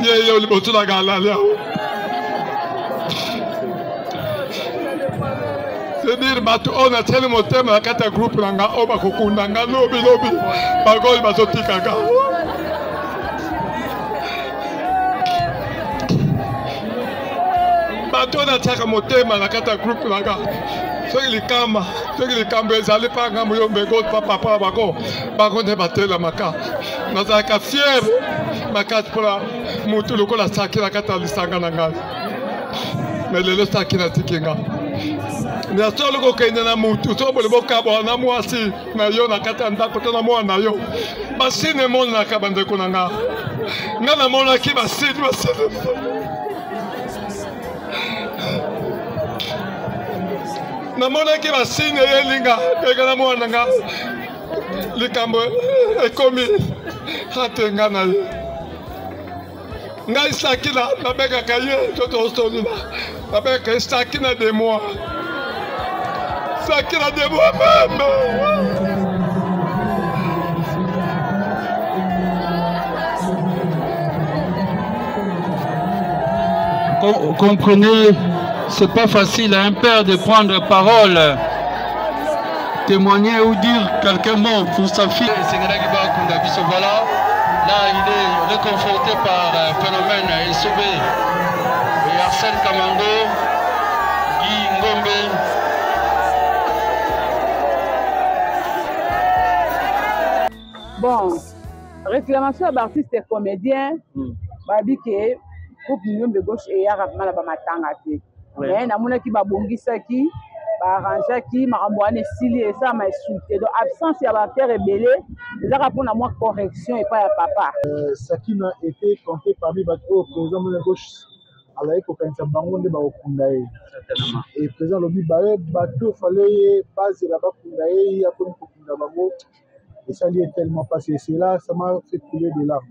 Ye liboso na galala. C'est-à-dire bato on a tellement motema kata groupe nanga oba kokunda nga lobi bagol bazotikaka. Bato na taka motema na kata groupe nanga. Soki likamba ezali pa ngambo yo mbego papa bako ne batela maka. Nazaka fier makati pour mutu lokola saki na kata lisanga na ngai. Mais lelo saki na tikinga. Na solo ko kende na mutu so bole boka bona mwasi na yo na kata ndako to na mwana yo. Basine mona na kabande ko nanga. Ngana mona ki basine. Namona ki basine yelinga ekana mwana nga likambo ekomi hatenga na ye ngai sakina nabeka kaye toto stolina nabeka sakina de moi même. Comprenez, c'est pas facile à un père de prendre parole, témoigner ou dire quelques mots pour sa fille. Voilà, là il est réconforté par un phénomène SOB et Arsène Kamando, Guy Ngombe. Bon, réclamation à l'artiste et comédien, babi que groupe Union de gauche et ya rapidement ba matanga te. Mais na mona ki ba bongisa ki ba arranger ki makamboane sili et ça m'a insulté. Donc absence ya ba terre rebelle, les a pour na moi correction et pas ya papa. Sakina était compté parmi bateau président de gauche alaye ko kanisa bango nde ba okundaye. Et président lobi bateau fallait base la ba kundaye ya ko kunda bango. Et ça lui est tellement passé. C'est là, ça m'a fait couler des larmes.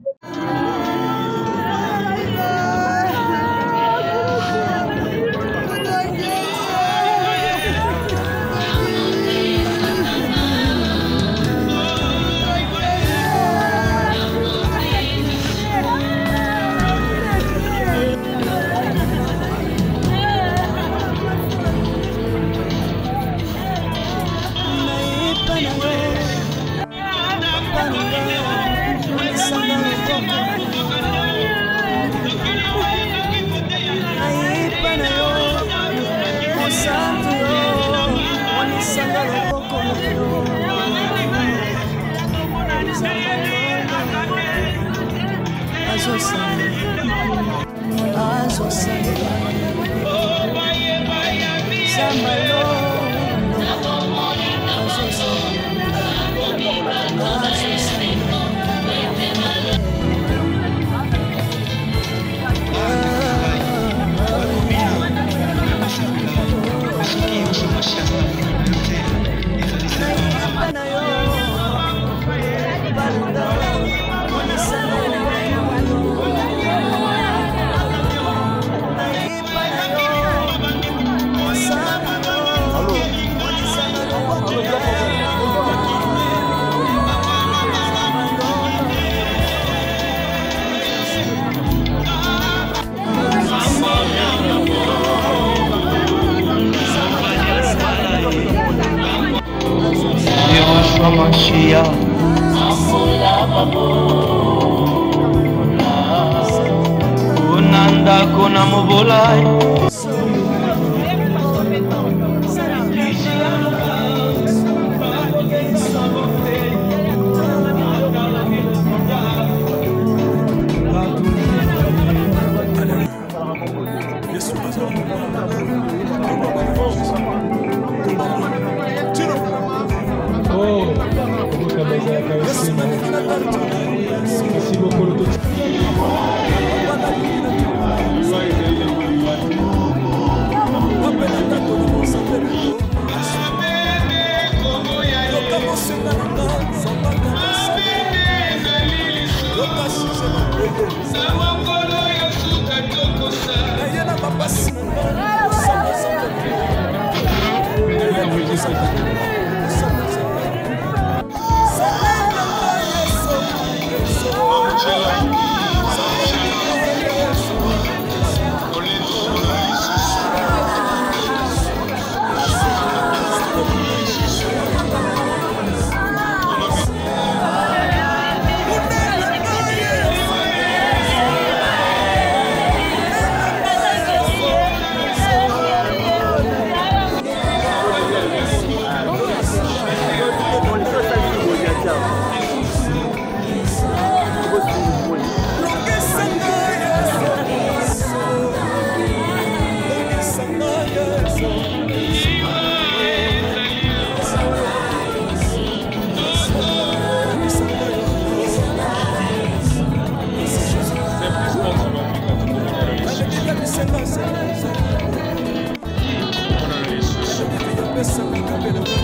Unanda kuna mubolai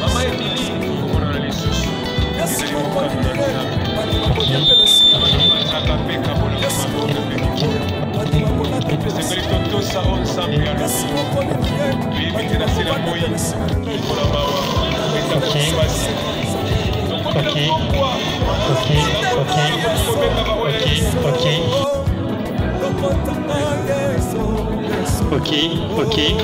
Mama Emily, on a les sous. Ok.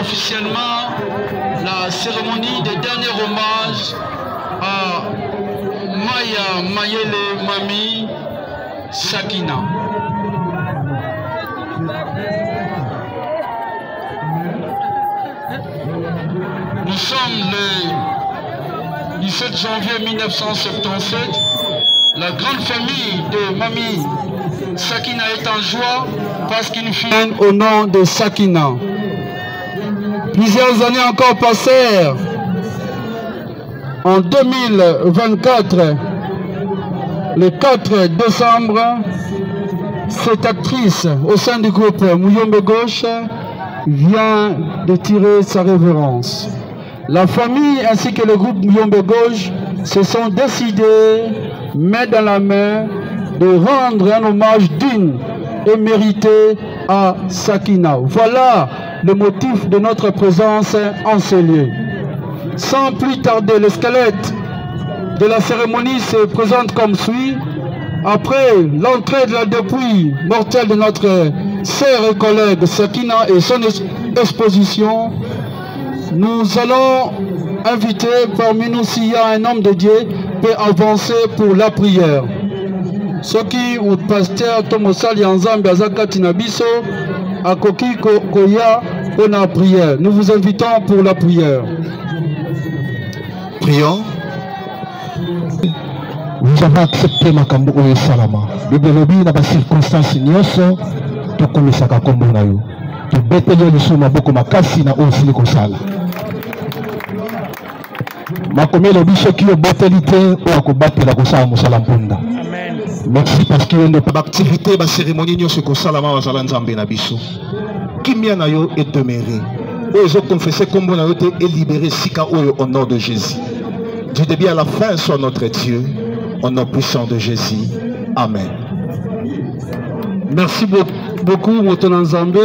officiellement la cérémonie de dernier hommage à Maya Mayele Mami Sakina. Nous sommes le 17 janvier 1977. La grande famille de Mami Sakina est en joie parce qu'il fut au nom de Sakina. Plusieurs années encore passèrent. En 2024, le 4 décembre, cette actrice au sein du groupe Muyombe Gauche vient de tirer sa révérence. La famille ainsi que le groupe Muyombe Gauche se sont décidés, main dans la main, de rendre un hommage digne et mérité à Sakina. Voilà le motif de notre présence en ce lieu. Sans plus tarder, le squelette de la cérémonie se présente comme suit. Après l'entrée de la dépouille mortelle de notre sœur et collègue Sakina et son exposition, nous allons inviter parmi nous, s'il y a un homme de Dieu, peut avancer pour la prière. Ce qui ou pasteur Tomosali Anzambe Azakati Nabiso a Koki Koya pour la prière. Nous vous invitons pour la prière. Prions. Nous avons accepté Makambo Oye Salama. Bibelobi na ba circonstance nyoso tokomisaka kombo na yo. beteli lisu maboko makasi na osili kosala makomi elobi soki obeteli te oyo akobatela kosala mosala mpunda. Merci parce qu'il y a une activité, la cérémonie nyonso kosalama bazala nzambe na biso. Kimia na yo est demeuré. Oyo confesser kombo na yo te et libérer sika oyo au nom de Jésus. Du début à la fin soit notre Dieu, au nom puissant de Jésus. Amen. Merci beaucoup, Moton Nzambe.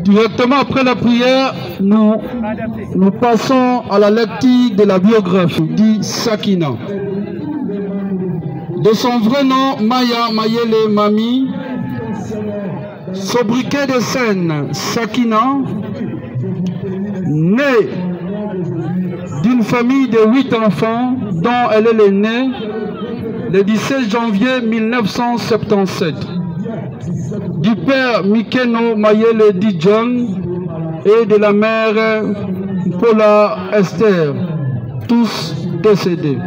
Directement après la prière, nous passons à la lecture de la biographie dit Sakina. De son vrai nom, Maya Mayele Mami, sobriquet de scène Sakina, née d'une famille de 8 enfants dont elle est l'aînée le 17 janvier 1977. Du père Mikeno Mayele Dijon et de la mère Paula Esther, tous décédés.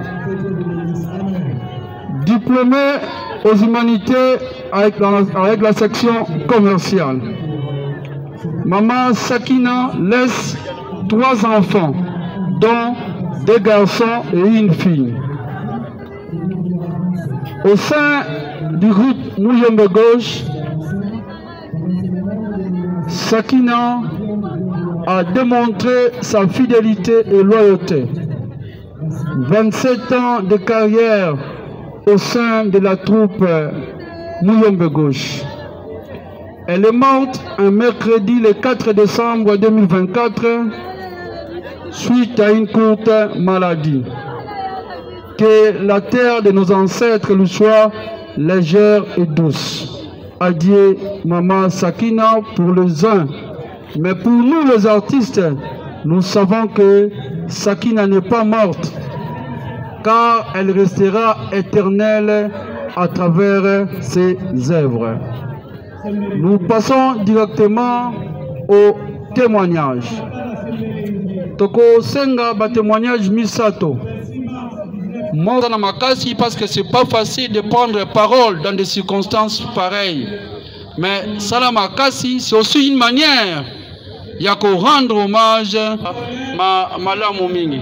Diplômée aux humanités avec la section commerciale. Maman Sakina laisse 3 enfants, dont 2 garçons et une fille. Au sein du groupe Mouyombe Gauche, Sakina a démontré sa fidélité et loyauté. 27 ans de carrière au sein de la troupe Mouyombe Gauche. Elle est morte un mercredi le 4 décembre 2024 suite à une courte maladie. Que la terre de nos ancêtres lui soit légère et douce. Adieu Maman Sakina pour les uns. Mais pour nous les artistes, nous savons que Sakina n'est pas morte, car elle restera éternelle à travers ses œuvres. Nous passons directement au témoignage. Toko Senga ba témoignage Misato. Mort dans ma case parce que c'est pas facile de prendre parole dans des circonstances pareilles. Mais Salama Kasi, c'est aussi une manière de rendre hommage à Malamu Mingi.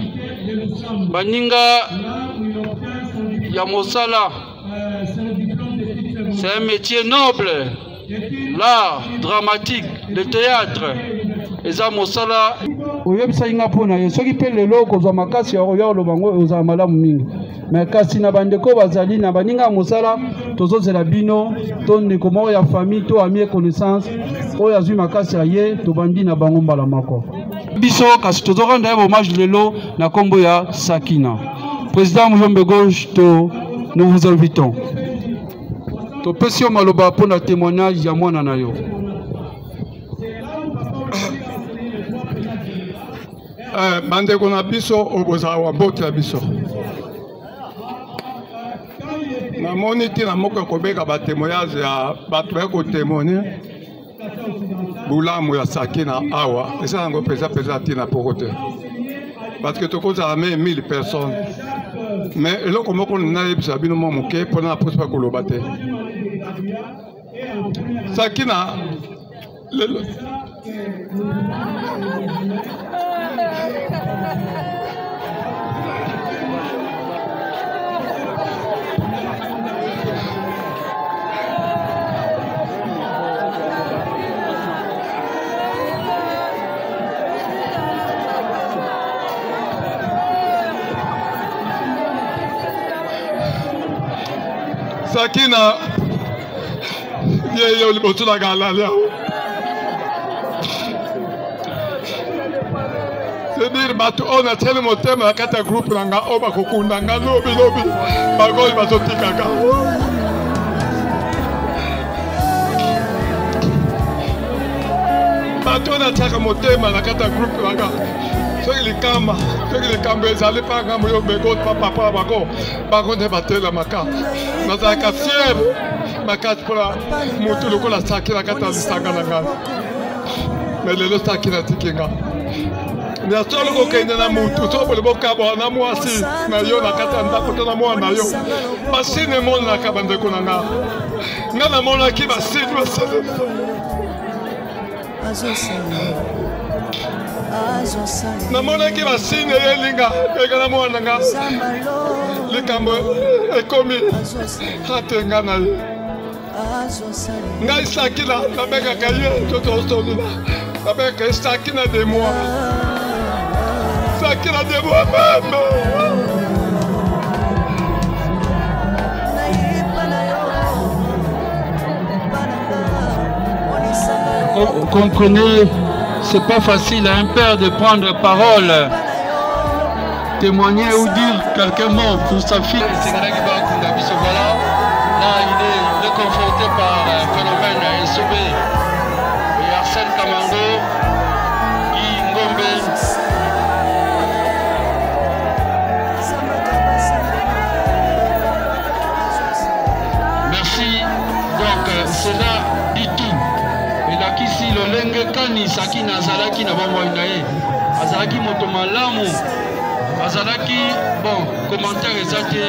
Baninga Yamosala, c'est un métier noble. L'art dramatique, le théâtre, les Amosala. Mais kasi na bandeko bazali na baninga mosala tozozela bino to ndeko moko ya famille to ami connaissance oyo azwi makasi aye to bandi na bango mbala mako biso kasi tozoranda ya hommage lelo na kombo ya Sakina. Président Mouyombe Gauche, nous vous invitons. To pesi maloba pour na témoignage ya mwana na yo. Bandeko na biso oboza wa bote ya biso. Na moni tina moko kobeka ba témoignage ya bato ya ko témoigner bulamu ya Sakina awa esa ngo pesa tina pokote parce que toko za 1000 personnes mais eloko moko na yebisa bino mo moke pona prosper ko lobate Sakina Sakina ye liboso na galala c'est-à-dire bato on a tellement thème kata groupe nanga oba kokunda nga lobi bagoli bazotikaka bato na taka motema na kata groupe nanga soki likamba ezali mpa ngambo yo bego papa bako nde batela maka nazalaka fier makasi mpona motu lokola Sakina kata lisanga na ngai mais lelo Sakina tiki nga na solo kokende na motu sobole bokabwa na mwasi na yo na kata ndako to na mwana na yo basine emonaka bandeko na nga namonaki basine basele namonaki basine yelinga ekana mwana nga likambo ekomi atenga na ye ngai sakina nabengaka ye totosonina nabengaka ye sakina de moi sakina de moi-même. Vous comprenez, c'est pas facile à un père de prendre parole, témoigner ou dire quelques mots pour sa fille. Voilà, là il est réconforté par un phénomène SOB et Arsène Kamango, Guy Ngombe. Merci, donc cela dit tout. Kisi lolenge kani saki nazalaki na bomoi na ye azalaki moto malamu azalaki bon commentaire ezate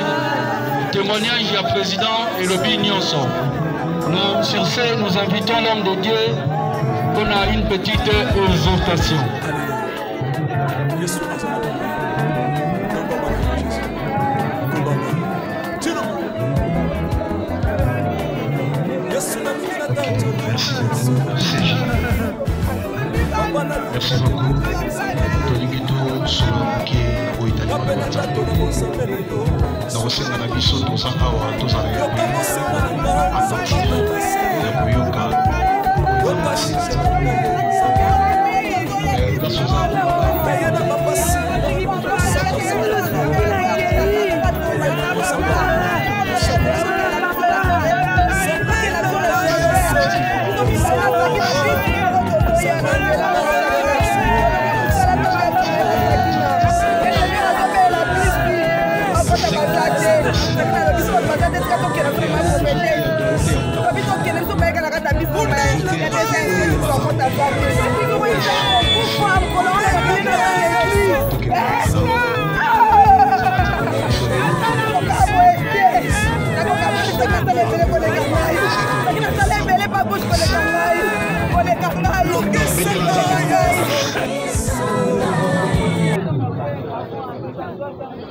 témoignage ya président et lobi nyonso. Nous sur ce nous invitons l'homme de Dieu qu'on a une petite exhortation. Merci beaucoup. Tolingito Soloke Oitali na osenga na biso tozanga wa tozala ya koyoka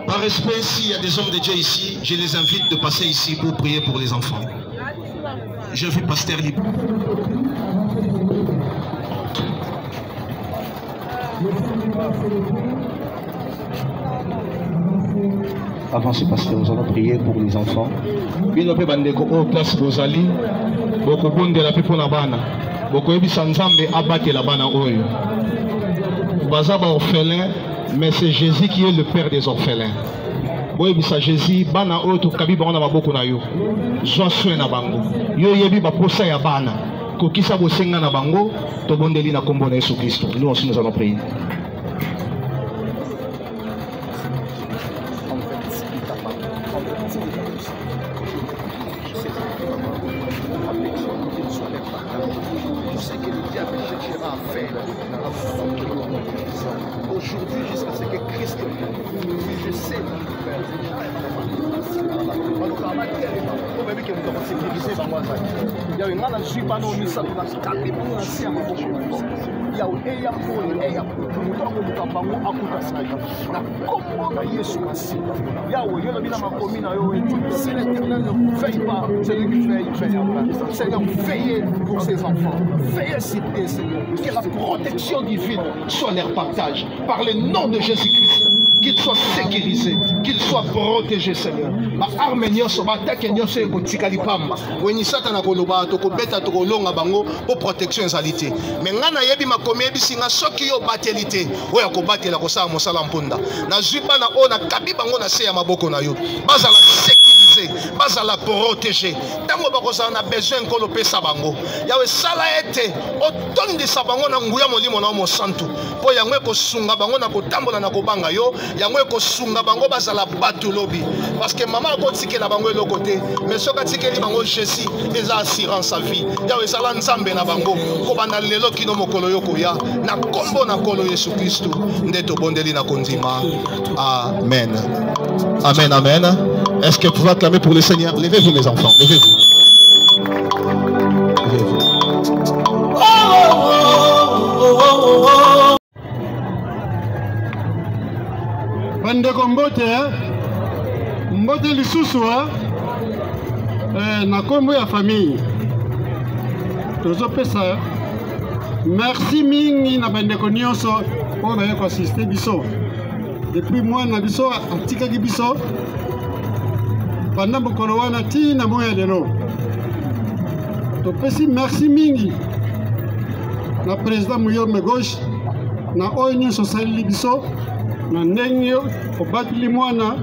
Par respect, s'il y a des hommes de Dieu ici, je les invite de passer ici pour prier pour les enfants. Je vais pasteur libre. Avancez, pasteur, nous allons prier pour les enfants. Bino pe bandeko o place bozali boko bondela pe pona bana boko yebisa nzambe abatela bana oyo baza ba orphelin, mais c'est Jésus qui est le père des orphelins. Boyebisa Jésus bana oyo tokabi bango na maboko na yo zwa soin na bango yo yebi baposa ya bana kokisa bosenga na bango tobondeli na kombo na Yesu Kristo. Nous aussi nous allons prier. Aujourd'hui, jusqu'à ce que Christ vienne, je sais, si l'Éternel ne veille pas, celui qui veille, veille. Seigneur, veillez pour ces enfants. Veillez s'il vous plaît, Seigneur. Que la protection divine soit leur partage. Par le nom de Jésus-Christ. Qu'ils soient sécurisés, qu'ils soient protégés, Seigneur. Ma arme nyonso, ma attaque nyonso eko tikali pamba. Weni satana koloba to ko beta to ko longa bango pour protection ezalité. Mais ngana yebi makomi yebi singa soki yo batelité, oya ko batela ko sa mosala mpunda. Na zuba na ona kabi bango na se ya maboko na yo. Bazala sécurisé, bazala protégé. Tango bakosa na besoin ko lopesa bango. Yawe sala ete otondi sa bango na nguya molimo na mo santu. Po yango ko sunga bango na ko tambola na ko banga yo. Yango ko sunga bango bazala batu lobi parce que maman ko tikela bango le côté mais soka tikeli bango Jésus les assurance sa vie yawe sala nzambe na bango ko bana lelo kino mokolo yoko ya na kombo na kolo Yesu Kristo ndeto bondeli na kondima. Amen. Amen, amen. Est-ce que vous pouvez acclamer pour le Seigneur? Levez-vous mes enfants, levez-vous. Levez-vous. Oh, oh, oh. bandeko mbote mbote lisusu na kombo ya famille tozopesa merci mingi na bandeko nyonso oyo baye koasiste biso depuis mwana biso atikaki biso banda mokolo wana ntina moya lelo topesi merci mingi na président Muyombe Gauche na oyo nyonso osaleli biso na ndenge obateli mwana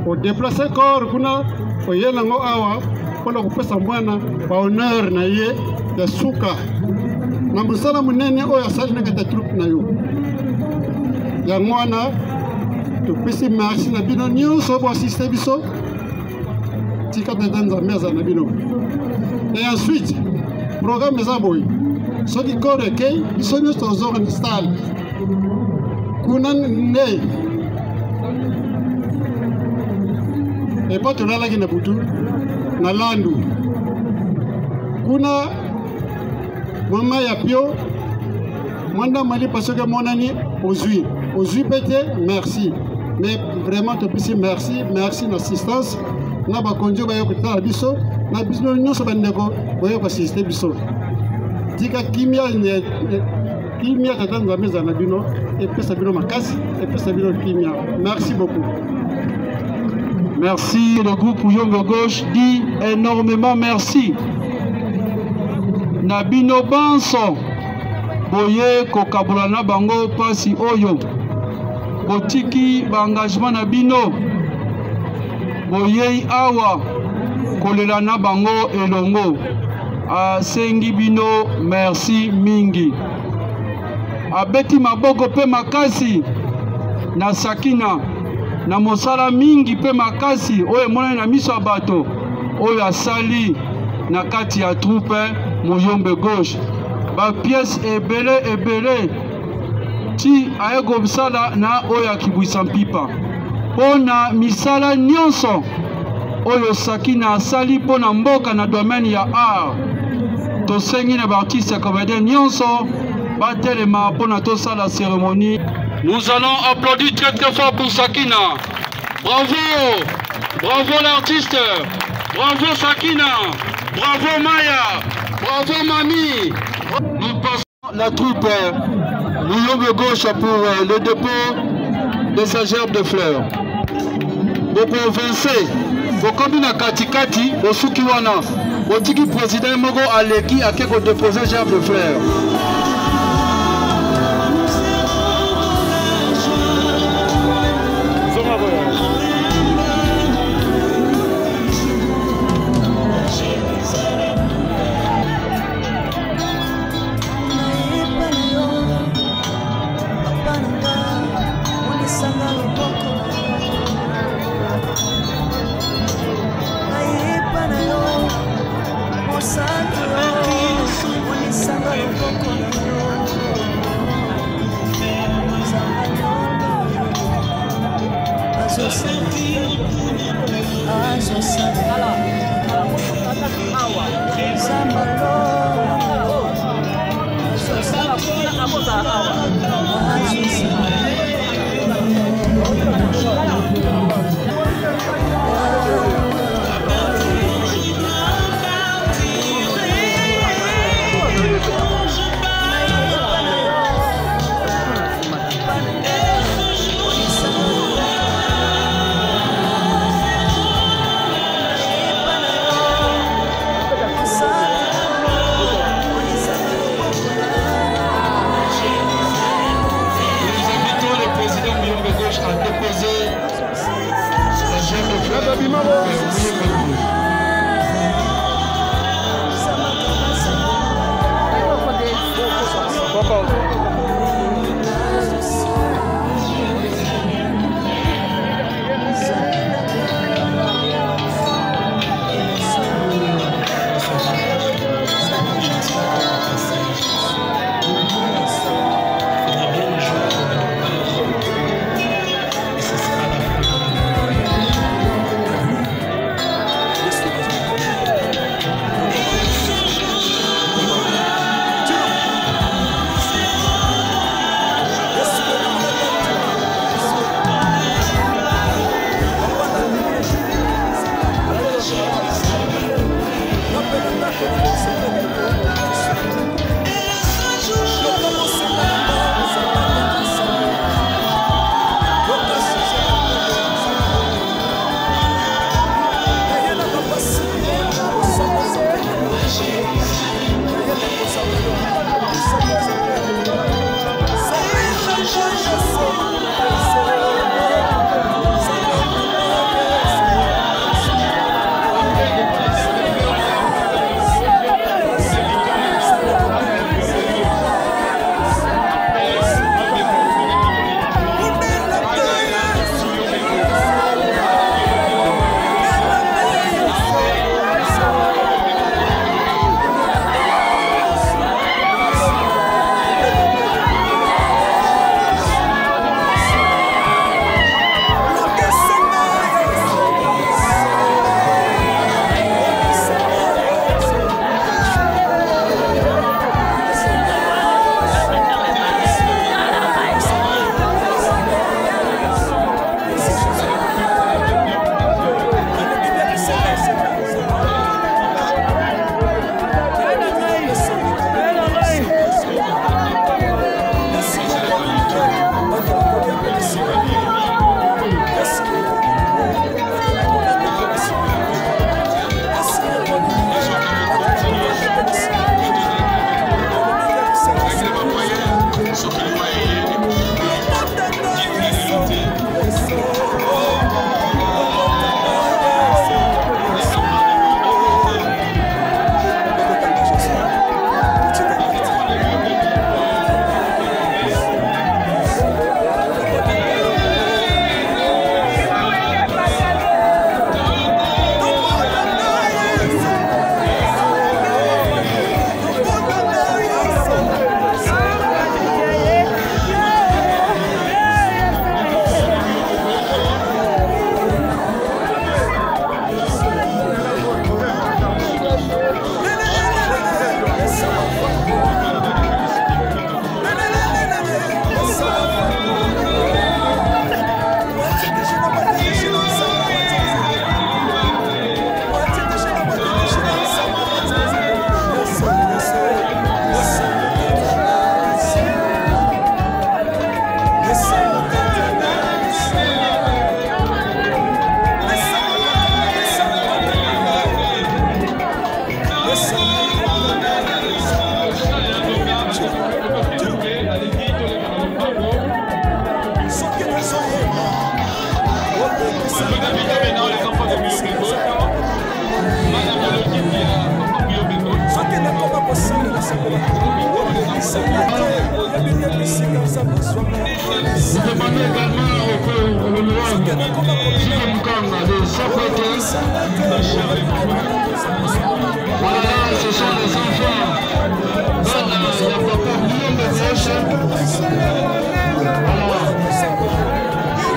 odeplace corps kuna oyelango awa mpona kopesa mwana bahonneur na ye ya suka na mosala monene oyo asali na kati ya troupe na yo yango wana topesi merci na bino nyonso boasiste biso tika tata nzambe aza na bino et ensuite programme eza boye soki corps ekei biso nyonso tozoka na stale kuna nde epa tolalaki na butu na landu kuna mama ya pio mwanda malipa soki amonani ozwi pe te merci mais vraiment topesi merci na assistance na bakonzi baye kotala biso na biso nyonso bandeko baye koasiste biso tika kimia tata nzambe eza na bino epesa bino makasi epesa bino kimia merci beaucoup. Merci, le groupe Muyombe Gauche dit énormément merci. Nabino Banso, boye kokabulana bango pasi oyo. Botiki ba engagement nabino. Boye awa kolelana bango elongo. Asengi bino merci mingi. Abeti maboko pe makasi na sakina. Na mosala mingi pe makasi oyo emonani na miso ya bato oyo asali na kati ya troupe Muyombe Gauche bapiese ebele ti aye kosala na oyo akibwisa mpipa mpona misala nyonso oyo Sakina asali mpona mboka na domaine ya art tosengi na baartiste ya comédien nyonso batelema mpona tosala cérémonie. Nous allons applaudir très très fort pour Sakina. Bravo, bravo l'artiste, bravo Sakina, bravo Maya, bravo Mami. Nous passons la troupe Muyombe Gauche pour le dépôt de sa gerbe de fleurs. Boko Vincé, Bokobi na katikati, Bosuki wana, Botiki président Mogo Aleki a quelque déposer gerbe de fleurs. Vous demandez également au l'honorable Zico Mukanga de s'apprêter. Voilà, ce sont les enfants. Voilà, il y a papa Guillaume de Gauche. Voilà.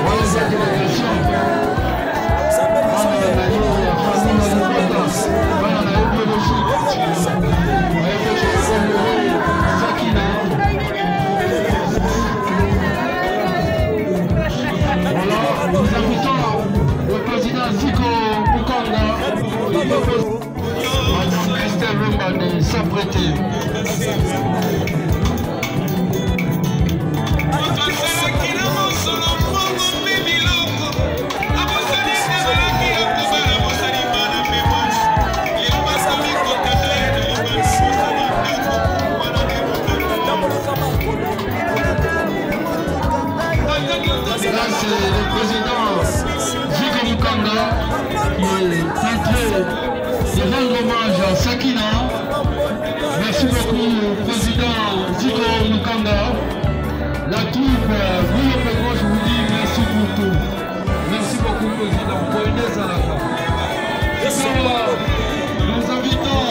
Voilà sa délégation. Nous invitons le président Zico Mukanga, Madame Christelle Lumba de s'apprêter. Là, c'est le président Zico Mukanga qui est entré de rendre hommage à Sakina. Merci beaucoup, président Zico Mukanga. La troupe Guillaume Pego, je vous dis merci pour tout. Merci beaucoup, président. Poignet Salaka. Nous invitons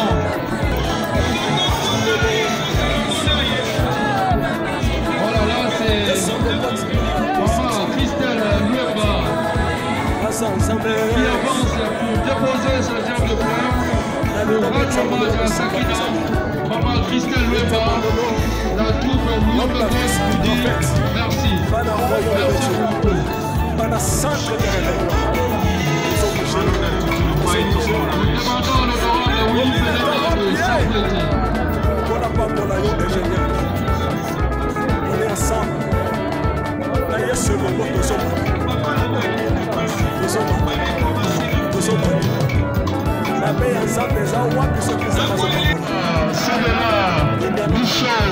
voilà, là c'est Christelle Lumba qui avance pour déposer ce genre de fleurs pour rendre hommage à Sakina. Maman Christelle Lumba, la troupe Lumba vous dit merci. Merci beaucoup. Nous demandons l'honorable Willy Pelema de s'apprêter. On est ensemble. C'est le mot de son la paix ensemble déjà ou à plus que ça. C'est là, Michel.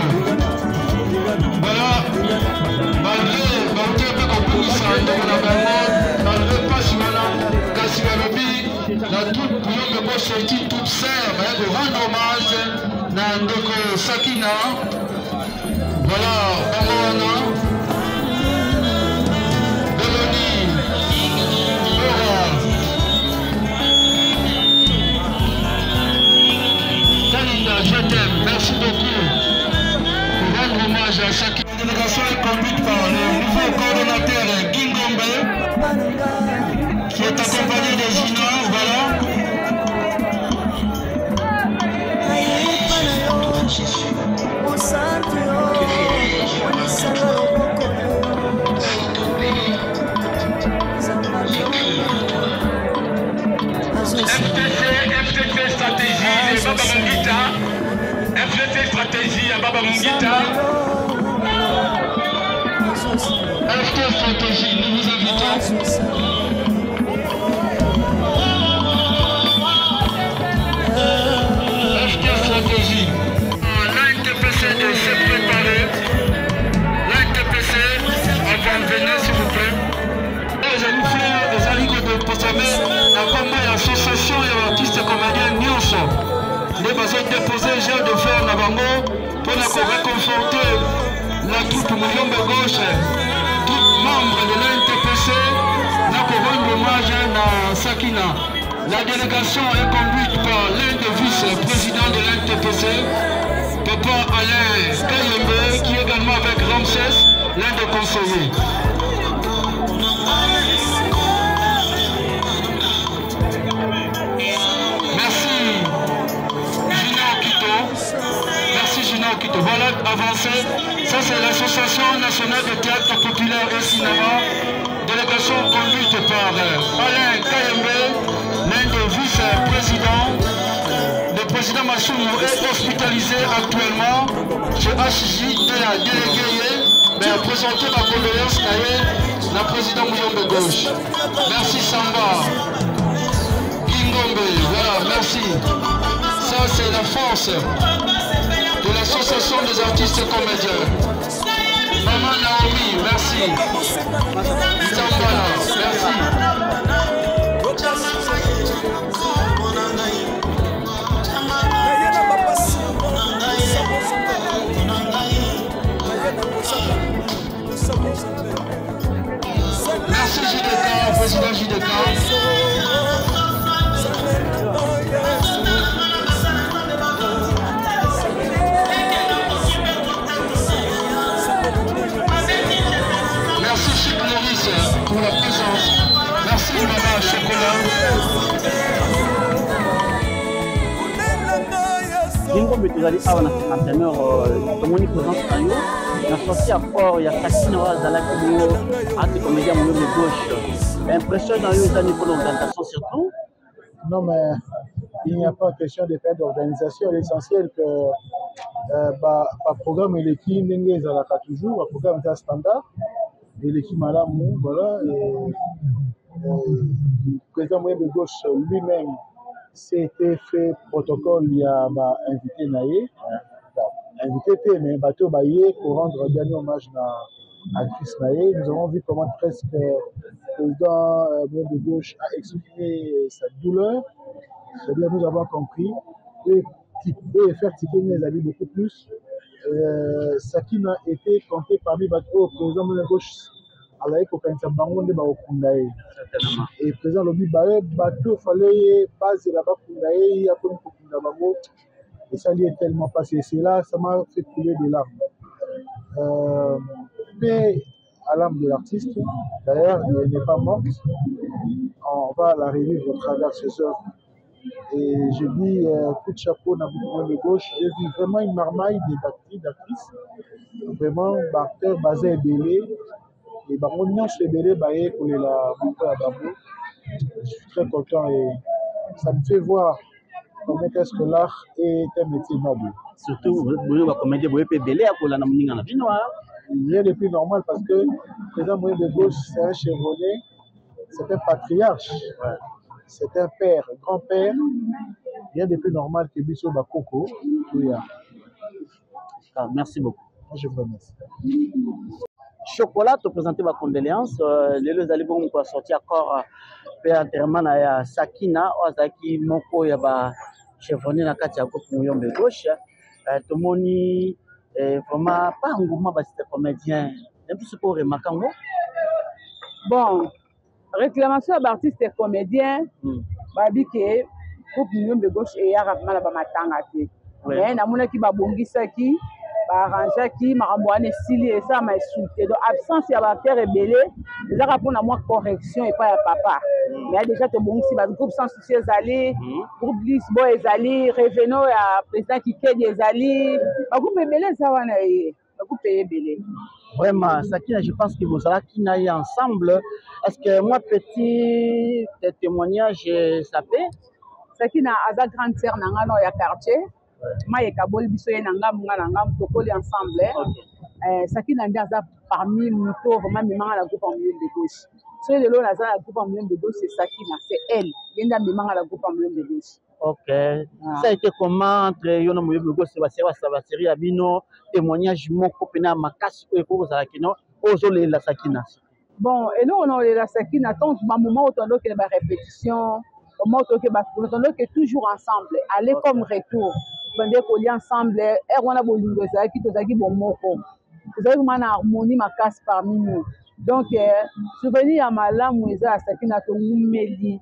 Voilà, malgré la troupe Guillaume Bosch est une troupe serbe de rendre hommage à Ndeko Sakina. Voilà, Bamana. Je t'aime, merci beaucoup pour rendre hommage à chaque délégation est conduite par le nouveau coordonnateur Gingombe qui est accompagné des juniors, voilà. FTC stratégie, les Baba Mungita. FTC stratégie à Baba Mungita. FT stratégie, nous vous invitons. FT stratégie. L'INTPC de se préparer. L'INTPC, avant de venir s'il vous plaît. Je vous fais des alligos de Posamé, la combat et l'association et l'artiste comédien Nyonso. Les besoins déposés, j'ai de faire la bango pour réconforter la troupe Muyombe Gauche, tout membre de l'INTPC, pour rendre hommage à Sakina. La délégation est conduite par l'un des vice-présidents de l'INTPC, Papa Alain Kayembe, qui est également avec Ramsès, l'un des conseillers. Voilà, avancé. Ça, c'est l'Association nationale de théâtre populaire et cinéma. Délégation conduite par Alain Kayembe, l'un des vice-présidents. Le président Massoumou est hospitalisé actuellement chez HJ et a délégué, mais a présenté ma condoléance à la présidente Muyombe Gauche. Merci Samba. Gingombe, voilà, merci. Ça, c'est la force de l'association des artistes comédiens. Maman Naomi, merci. Zambala, merci. Merci JDK, président JDK. Merci Chic Maurice pour la présence. Merci Maman Chocolat. Dingo Betuzali a un entraîneur tomoni présence na yo na sorti à fort ya Sakina wa zalaki mo ati comédien mo de gauche. Impression dans yo ezali pour l'organisation surtout. Non mais il n'y a pas question de faire d'organisation, l'essentiel que programme l'équipe ndenge ezalaka toujours, programme est standard et l'équipe malamu voilà et le président moyen de gauche lui-même c'était fait protocole, il y a invité Naye, invité mais bateau Baye pour rendre un dernier hommage à Chris Naye. Nous avons vu comment presque le président de gauche a exprimé sa douleur. C'est-à-dire nous avons compris et faire ticker les amis beaucoup plus. Sakina était compté parmi le président de gauche. Et le président Lobi Baye, bateau fallait baser là-bas il y a comme et ça lui est tellement passé. C'est là, ça m'a fait couler des larmes. Mais à l'âme de l'artiste, d'ailleurs, elle n'est pas morte. On va la revivre au travers de ses œuvres. Et je dis coup de chapeau dans le de gauche, j'ai vu vraiment une marmaille d'actrices, vraiment acteur basé belé. Et on se libéré pour la monter à Bambou. Je suis très content et ça me fait voir comment est-ce que l'art est un métier noble. Surtout, vous comédie, vous pouvez belé à la namina la vie noire. Rien de plus normal parce que le président moyen de gauche, c'est un chevronné, c'est un patriarche, c'est un père, un grand-père. Rien de plus normal que Bissot Bakoko. Merci beaucoup. Moi, je vous remercie. Chocolat, te présenter ma condoléance. Les deux allez bon pour sortir encore père enterrement à Sakina, Ozaki Moko Yaba chevronné na kati ya groupe Mouyombe gauche. Tout le monde vraiment pas un mouvement de comédien. Un peu ce qu'on remarque. Bon, réclamation d'artistes et comédiens, babi que groupe Mouyombe gauche et ya rapidement ba matanga te. Mais na mona ki ba bongisa ki arrangé qui m'a renvoyé Sili et ça m'a insulté. Donc, absence il y a acteur rebellé, déjà rapport à moi correction et pas à papa. Mais déjà, tu bon si le groupe sans souci est allé, groupe Lisbo est allé, Revenons à président qui est allé, le groupe rebellé, ça va aller. Le groupe est rebellé. Vraiment, Sakina, je pense que vous allez qui n'aillent ensemble. Est-ce que moi, petit témoignage, ça fait? Sakina, à sa grande sœur, dans le quartier. Maye kaboli biso ye nanga munga nanga tokoli ensemble Sakina ndaza parmi muto vraiment mimanga la groupe en milieu de gauche so le lo naza la groupe en milieu de gauche c'est Sakina c'est elle yenda mimanga la groupe en milieu de gauche. OK ça a été comment entre yo na milieu de gauche ça va série abino témoignage moko pena makasi ko eko za kino ozo le la Sakina bon et nous on a la Sakina tant ma moment autant que la répétition au moment que toujours ensemble aller comme retour bande ko li ensemble wana bolingo za ki to zaki bon moko to zaki mana harmonie makasi parmi nous donc souvenir ya malamu eza Sakina to umeli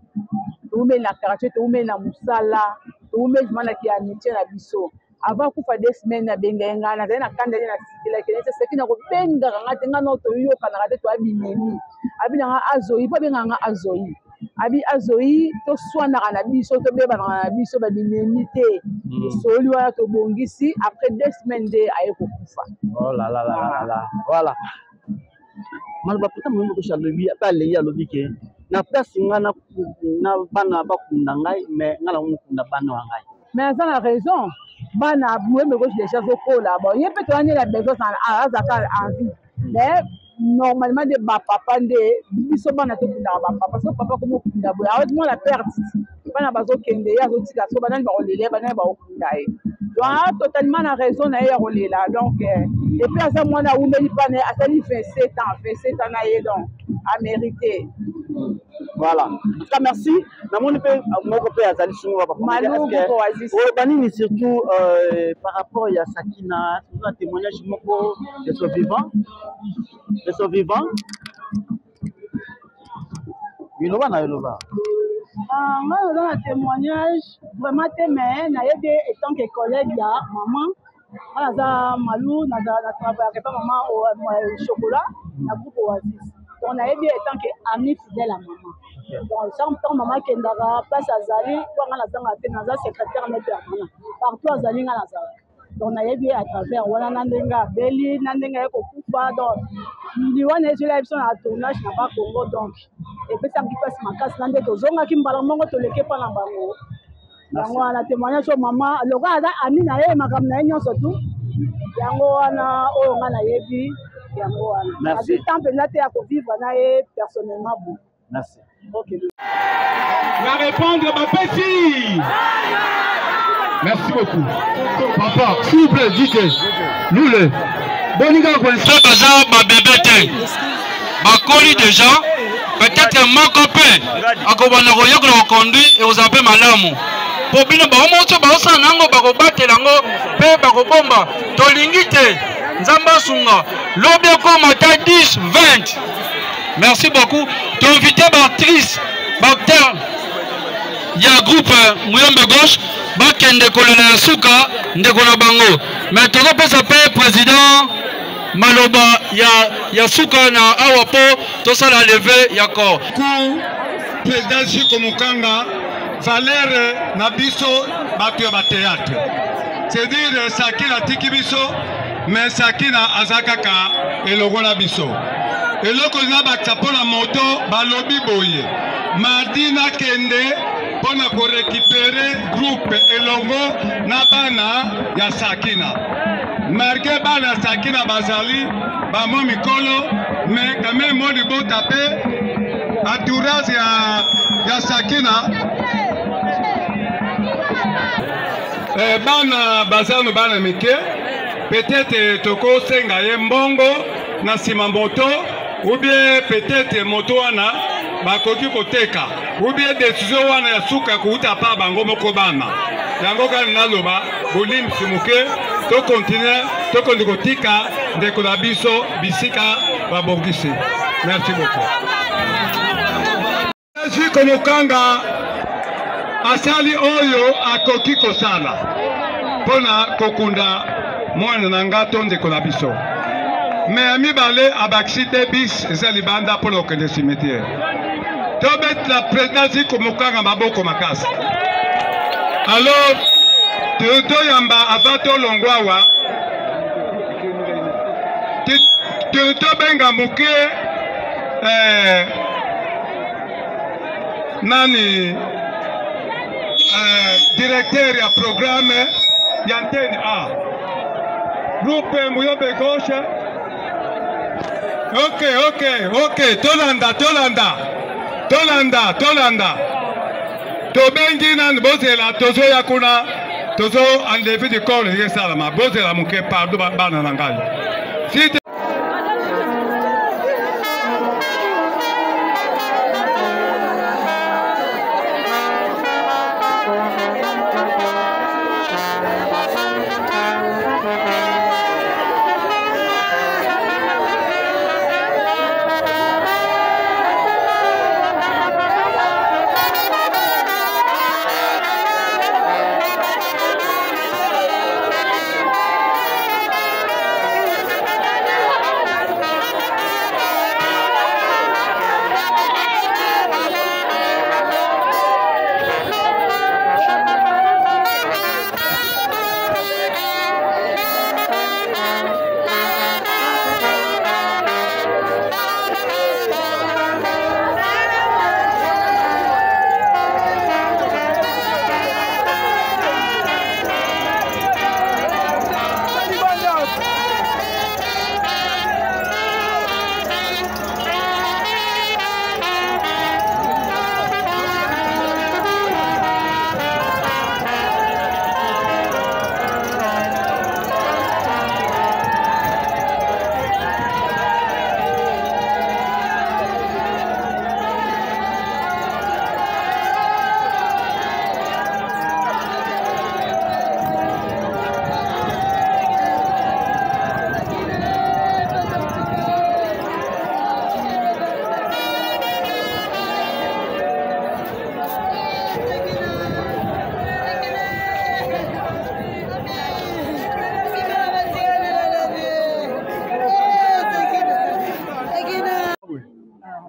na quartier to umeli na musala to umeli mana ki amitié na biso avant kufa des semaines na benga na na kanda na sikila ke c'est Sakina ko benga ngate ngano to yo kana te to abinemi abina azoyi pa benga nga azoyi abi azoyi to swana na biso to beba na biso ba binimité soli wana to bongisi après 2 semaines de aye ko kufa. Oh là là là là voilà mal ba puta mo ko shalobi pa le ya lobi ke na place ngana na bana ba kunda ngai mais ngala mo kunda bana wa ngai mais ça la raison bana moi me ko déjà zo ko là bon yé peut être la besoin à azaka envie mais normalement de ba papa nde biso bana to kunda ba papa parce que papa comme kunda boya avec moi la perte bana bazo kende ya zo tika so bana ba olele bana ba okunda e donc totalement la raison na ya olela donc et puis à ça moi na umeli bana asali 27 ans na ye donc a mérité Voilà. En tout cas, merci. Mon père Azali Sungo Banini surtout par rapport à Sakina, un témoignage de son vivant. De son vivant. Yoruba na Yoruba. Moi, dans un témoignage, vraiment, mais en tant que collègue, maman, Malou, on a travaillé avec maman au chocolat, on a groupe Oasis. On a bien en tant qu'ami fidèle à maman. Donc, quand maman qui est dans la place Azali, on a la secrétaire partout Azali, on a donc, on a bien à travers, on a Nandenga, Beli, Nandenga, Kokufa, donc, il y a un tournage, n'a pas Congo, donc, et puis ça qui passe ma casse, Nande, Tozonga, qui m'a demandé de l'équipe à la bango. Donc, on a témoigné sur maman, le gars a mis à ma caméra, surtout, Yango, on a Yebi, Yango, merci. Tant que nous avons vivre, personnellement, bon. Merci. Ok. Va répondre, ma petite. Merci beaucoup. Papa, s'il vous plaît, dites nous le. Boniga ce bazar, ma bébé, ma colis déjà, peut-être mon copain, à Kobana Royok le conduit et aux appels malamu. Pour bien, baomoto baosa nango bakobate lango, pe bakobomba, tolingite, nzamba sunga, lobiako mata 10, 20. Merci beaucoup. Tu as invité Bartrice, Bacter, il y a un groupe Mouyombe Gauche, Bakende Kolona Souka, Ndekona Bango. Mais tu peux s'appeler président Maloba, il y a Souka na Awapo, tout ça l'a levé, il y a quoi. Président Chico Mukanga, Valère Nabiso, Batio Théâtre. C'est-à-dire, Sakina Tikibiso, mais Sakina Azakaka et Logona Biso. Et là, qu'on a bakta pour la moto, balobi boye. Madina Kende, pour récupérer groupe Elongo, Nabana, ya Sakina. Marqué Bana Sakina Bazali, Bamo Mikolo, mais quand même, moi, du beau tapé, Atouraz ya Sakina. Bana Bazano Bana Mike, peut-être Toko Senga Mbongo, Nasima Moto. Ou bien peut-être moto wana bakoki koteka ou bien décision wana ya suka kuuta pa bango moko bana yango kana naloba bolim simuke to continuer to kotika ndeko na biso bisika babongisi. Merci beaucoup. Merci Komokanga asali oyo akoki kosala pona kokunda mwana na ngato ndeko na biso. Mais ami balé à Baxite bis c'est libanda pour le cimetière. Tobet la présidence comme Okanga Maboko Makas. Alors, Teoto Yamba Avato Longwawa. Teoto Benga Muke Nani directeur ya programme Yantene A. Groupe Mouyombe Gauche. Ok, Tolanda. Tobengi nan bozela tozo yakuna tozo enlever du corps les salama bozela muke pardo bana nangai. Si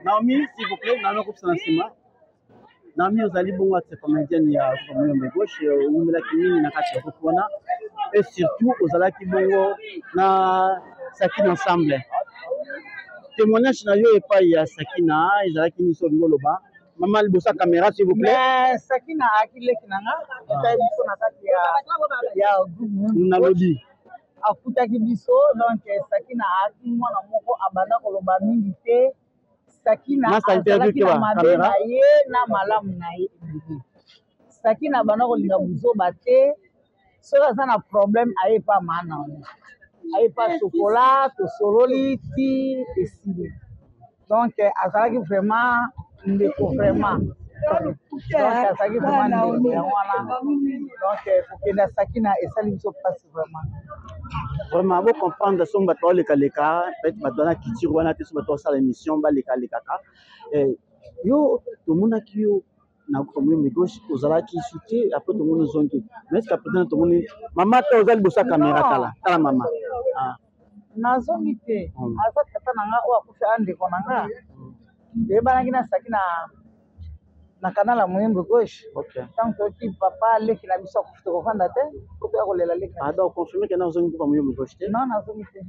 Naomi, s'il vous plaît, Naomi coupe son ciment. Naomi, vous allez bon être comédienne, il y a de gauche, où il y a qui n'a pas et surtout, vous allez qui bon na Sakina ensemble. Témoignage na yo et pas il y a Sakina, ils allaient qui ni sur le bas. Maman, le bossa caméra, s'il vous plaît. Sakina akile kinanga, ita biso na kati ya groupe na lobby. Akutaki biso donc Sakina aki mwana moko abanda koloba mingi te. Sakina azalaki na mabe na ye na malamu na ye. Sakina abanda kolinga buzoba te. Soki aza na problème aye pa mana aye pa sokola tosololi ti esili. Donc azalaki vraiment ndeko vraiment donc azalaki vraiment ndeko ya wana donc kokenda Sakina esali biso mpasi vraiment vous comprendre son bato leka peut-être bato na kitiro wana te so bato osala émission baleka yo tomonaki yo na commune gauche ozalaki soutien après tout le monde zongi mais est-ce qu'après tout le monde maman te ozali bossa caméra tala maman nazongi te aza tata nanga oyo akufi andeko nanga ebanaki na Sakina na kanala moyembe gauche tant que papa leki na biso akufi tokofanda te kotoya kolela leki donc confirme que na ozongi kupa moyembe gauche te non nazongi te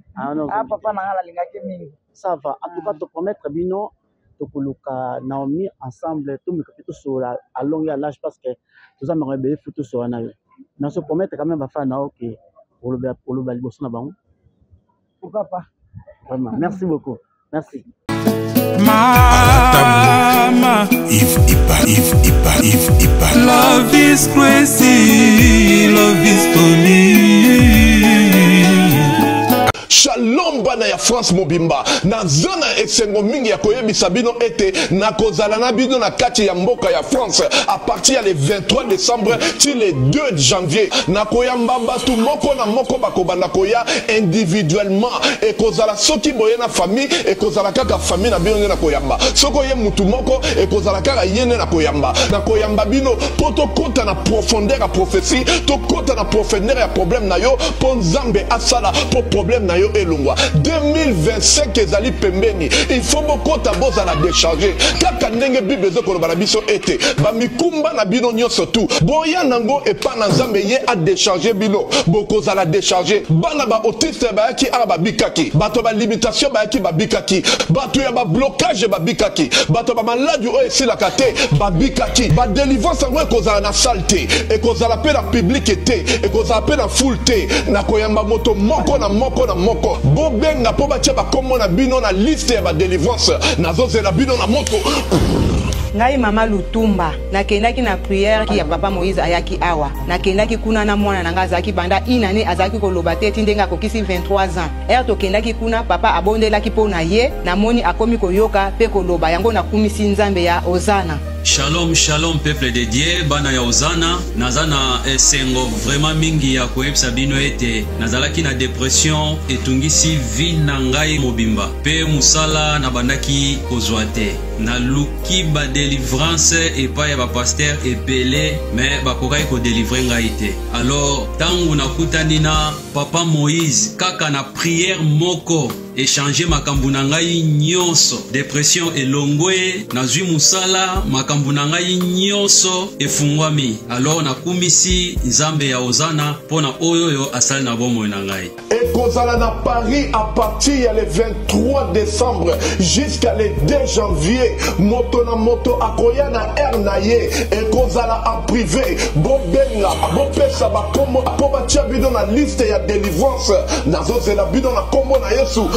papa nanga nalingaki mingi ça va en tout cas te promettre bino tokoluka Naomi ensemble tout me capito sur à longue âge parce que nous avons rebelle photo sur na yo mais se promettre quand même ba na OK pour le baliboso na bango pourquoi pas vraiment merci beaucoup merci Mama If love is crazy, love is for me. Shalom bana ya France mobimba na zona esengo mingi ya koyebisa bino ete na kozala na bino na kati ya mboka ya France à partir le 23 décembre ti le 2 janvier na koyamba batu moko na moko bakobanda koya individuellement et kozala soki boye na famille et kozala kaka famille na bino na koyamba soko ye mutu moko et kozala kaka yene na koyamba bino poto kota na profondeur ya prophétie to kota na profondeur ya problème na yo po nzambe asala po problème na yo elongwa 2025 ezali pembeni il faut bokota boza na décharger kaka ndenge bible ezokoloba na biso ete bamikumba na bino nyonso tu boya nango epa na nzambe ye a décharger bino bokozala décharger bana ba autiste bayaki ala babikaki bato ba limitation bayaki babikaki bato ya ba blocage babikaki bato ba maladi oyo esilaka te babikaki ba délivrance yango ekozala na salle te ekozala pe na public te ekozala pe na foule te na koyamba moto moko na moko na moko bobenga po batia bakombo na bino na liste ya badelivrance nazozela bino na moto ngai mama Lutumba nakendaki na prière ki ya papa Moïse ayaki awa nakendaki kuna na mwana nanga azaki banda inane azaki koloba te tindenga kokisi 23 ans tokendaki kuna papa abondelaki po na ye namoni akomi koyoka pe koloba yango nakumisi nzambe ya Ozana. Shalom, shalom, peuple de Dieu, bana ya Ozana, nazana esengo vraiment mingi ya koyebisa bino ete nazalaki na dépression etungisi vie na ngai mobimba pe musala na bandaki kozwa te naluki ba délivrance epai ya ba pasteur ebele mais bakokai ko délivrer ngai te alors tangu nakutani na papa Moïse kaka na prière moko échanger makambu na ngai nyonso dépression elongwe nazwi musala makambu na ngai nyonso efungwami alors nakumisi nzambe ya Ozana pona oyo asali na bomoi na ngai ekozala na Paris à partir ya le 23 décembre jusqu'à le 2 janvier moto na moto akoya na air na ye ekozala en privé bobenga bopesa bakombo po batia bino na liste ya délivrance nazozela bino na kombo na Yesu